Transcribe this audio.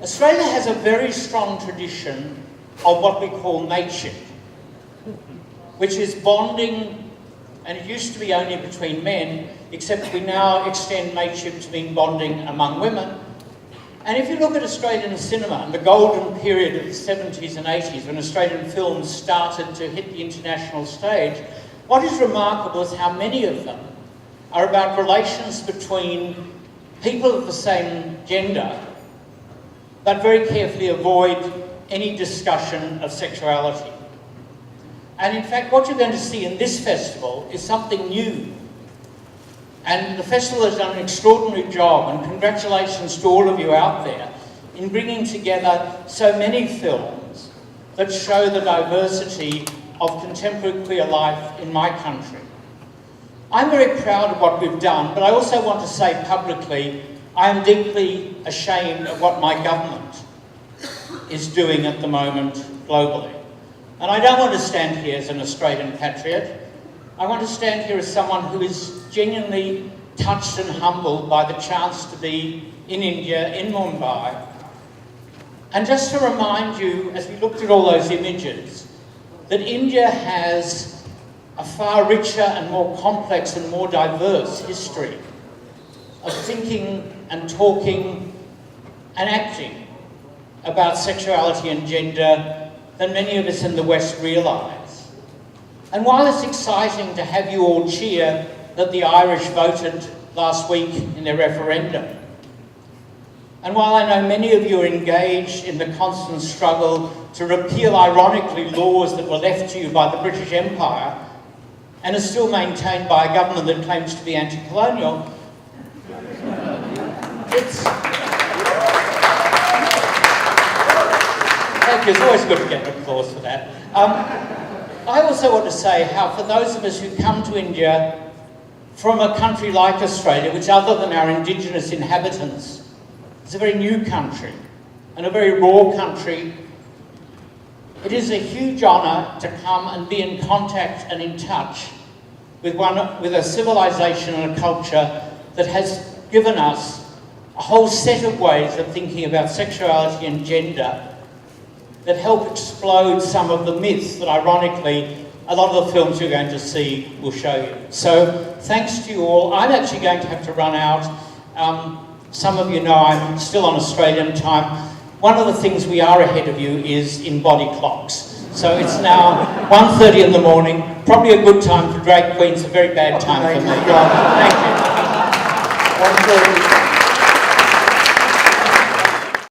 Australia has a very strong tradition of what we call mateship, which is bonding, and it used to be only between men, except we now extend mateship to mean bonding among women. And if you look at Australian cinema and the golden period of the 70s and 80s, when Australian films started to hit the international stage, what is remarkable is how many of them are about relations between people of the same gender, but very carefully avoid any discussion of sexuality. And in fact, what you're going to see in this festival is something new. And the festival has done an extraordinary job, and congratulations to all of you out there in bringing together so many films that show the diversity of contemporary queer life in my country. I'm very proud of what we've done, but I also want to say publicly, I am deeply ashamed of what my government is doing at the moment globally. And I don't want to stand here as an Australian patriot. I want to stand here as someone who is genuinely touched and humbled by the chance to be in India, in Mumbai. And just to remind you, as we looked at all those images, that India has a far richer and more complex and more diverse history of thinking and talking and acting about sexuality and gender than many of us in the West realise. And while it's exciting to have you all cheer that the Irish voted last week in their referendum, and while I know many of you are engaged in the constant struggle to repeal, ironically, laws that were left to you by the British Empire and are still maintained by a government that claims to be anti-colonial, thank you, it's always good to get applause for that. I also want to say how for those of us who come to India from a country like Australia, which other than our indigenous inhabitants, is a very new country and a very raw country, it is a huge honour to come and be in contact and in touch with a civilization and a culture that has given us a whole set of ways of thinking about sexuality and gender that help explode some of the myths that, ironically, a lot of the films you're going to see will show you. So, thanks to you all. I'm actually going to have to run out. Some of you know I'm still on Australian time. One of the things we are ahead of you is in body clocks. So it's now 1:30 in the morning, probably a good time for drag queens, a very bad time for me. Thank you.